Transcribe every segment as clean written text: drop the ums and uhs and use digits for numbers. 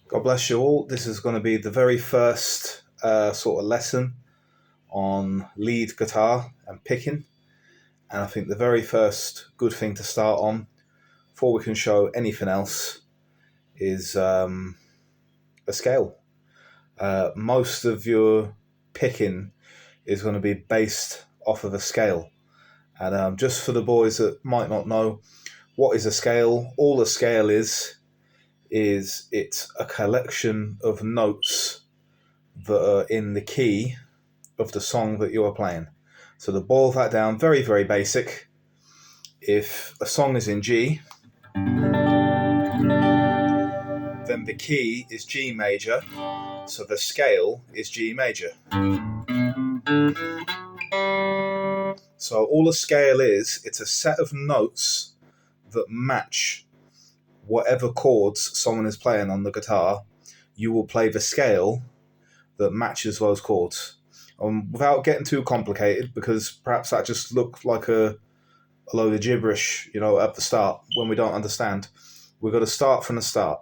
God bless you all. This is going to be the very first sort of lesson on lead guitar and picking. And I think the very first good thing to start on, before we can show anything else, is a scale. Most of your picking is going to be based off of a scale. And just for the boys that might not know, what is a scale? All a scale is it's a collection of notes that are in the key of the song that you are playing. So to boil that down, very, very basic, if a song is in G, then the key is G major, so the scale is G major. So all a scale is, it's a set of notes that match whatever chords someone is playing on the guitar. You will play the scale that matches those chords. Without getting too complicated, because perhaps that just looked like a load of gibberish, at the start when we don't understand. We've got to start from the start.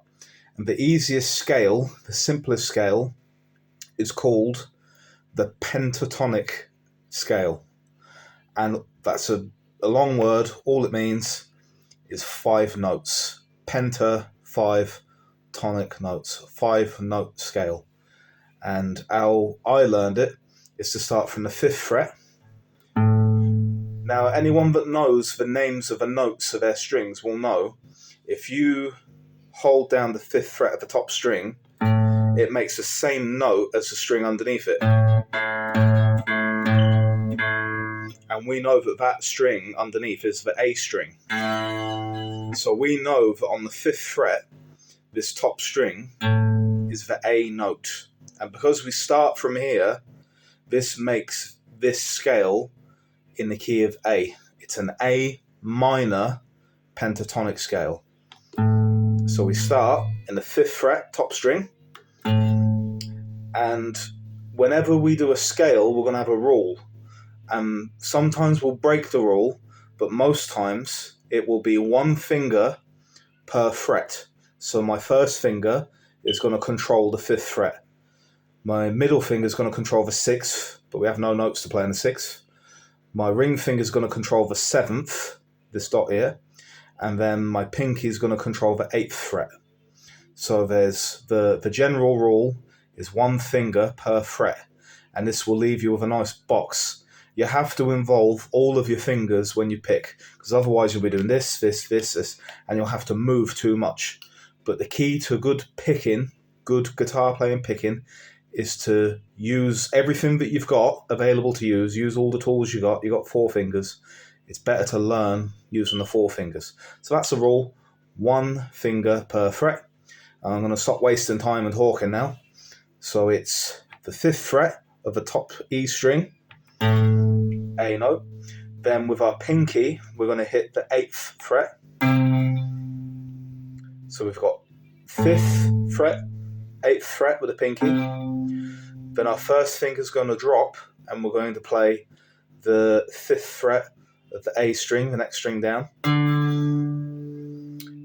And the easiest scale, the simplest scale, is called the pentatonic scale. And that's a long word. All it means is 5 notes. Penta, 5, tonic notes, 5-note scale. And how I learned it is to start from the 5th fret. Now, anyone that knows the names of the notes of their strings will know if you hold down the 5th fret of the top string, it makes the same note as the string underneath it. And we know that that string underneath is the A string. So we know that on the 5th fret, this top string is the A note. And because we start from here, this makes this scale in the key of A. It's an A minor pentatonic scale. So we start in the 5th fret, top string, and whenever we do a scale, we're going to have a rule. And sometimes we'll break the rule, but most times it will be 1 finger per fret. So my first finger is going to control the 5th fret. My middle finger is going to control the 6th, but we have no notes to play in the 6th. My ring finger is going to control the 7th, this dot here, and then my pinky is going to control the 8th fret. So there's the general rule is 1 finger per fret, and this will leave you with a nice box. You have to involve all of your fingers when you pick, because otherwise you'll be doing this, and you'll have to move too much. But the key to good picking, good guitar playing picking, is to use everything that you've got available to use all the tools you got. You got 4 fingers. It's better to learn using the 4 fingers. So that's the rule, 1 finger per fret. I'm going to stop wasting time and talking now. So it's the 5th fret of the top E string, A note. Then with our pinky, we're going to hit the 8th fret. So we've got 5th fret, 8th fret with the pinky. Then our first finger is going to drop, and we're going to play the 5th fret of the A string, the next string down.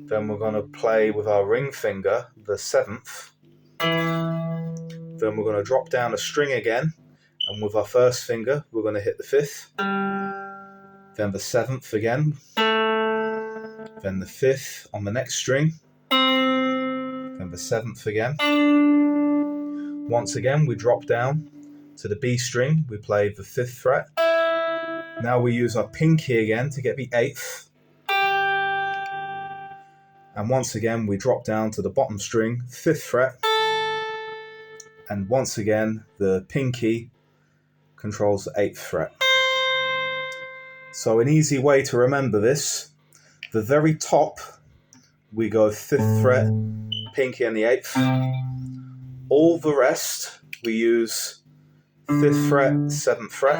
Then we're going to play with our ring finger the 7th. Then we're going to drop down a string again, and with our first finger we're going to hit the 5th. Then the 7th again. Then the 5th on the next string. Then the 7th again. Once again we drop down to the B string, we play the 5th fret. Now we use our pinky again to get the 8th. And once again we drop down to the bottom string, 5th fret. And once again the pinky controls the 8th fret. So an easy way to remember this, the very top we go 5th fret, pinky and the 8th. All the rest we use 5th fret, 7th fret,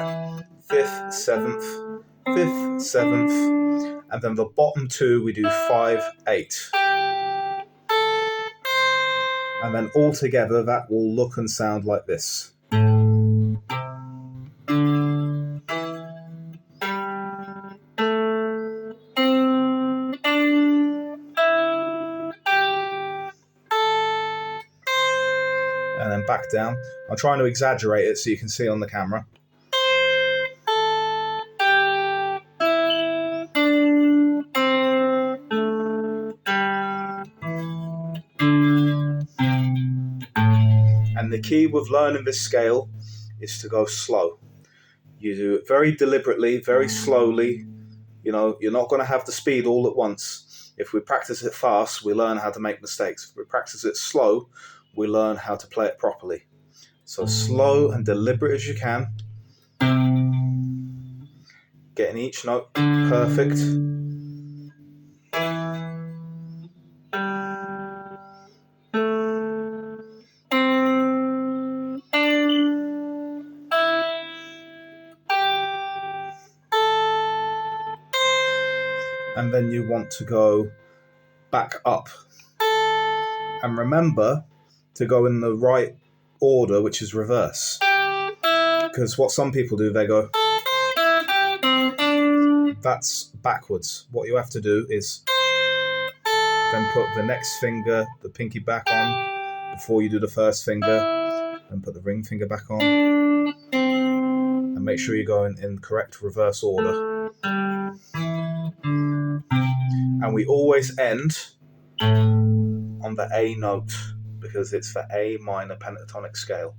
5th, 7th, 5th, 7th, and then the bottom 2 we do 5, 8. And then all together that will look and sound like this. and then back down. I'm trying to exaggerate it so you can see on the camera. And the key with learning this scale is to go slow. You do it very deliberately, very slowly. You know, you're not going to have the speed all at once. If we practice it fast, we learn how to make mistakes. If we practice it slow, we learn how to play it properly. So slow and deliberate as you can. Getting each note perfect. And then you want to go back up. And remember to go in the right order, which is reverse. Because what some people do, they go, that's backwards. What you have to do is then put the next finger, the pinky back on before you do the first finger, and put the ring finger back on. And make sure you're going in correct reverse order. And we always end on the A note because it's the A minor pentatonic scale.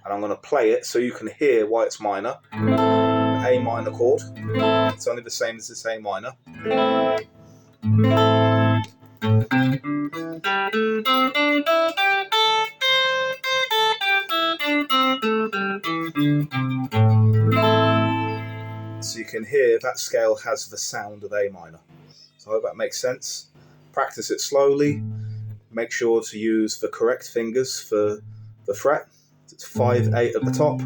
And I'm going to play it so you can hear why it's minor. The A minor chord. It's only the same as this A minor. So you can hear that scale has the sound of A minor. So I hope that makes sense. Practice it slowly. Make sure to use the correct fingers for the fret. It's 5, 8 at the top,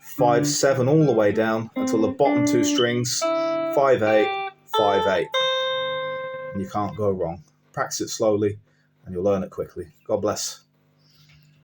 5, 7 all the way down until the bottom two strings, 5, 8, 5, 8. And you can't go wrong. Practice it slowly and you'll learn it quickly. God bless.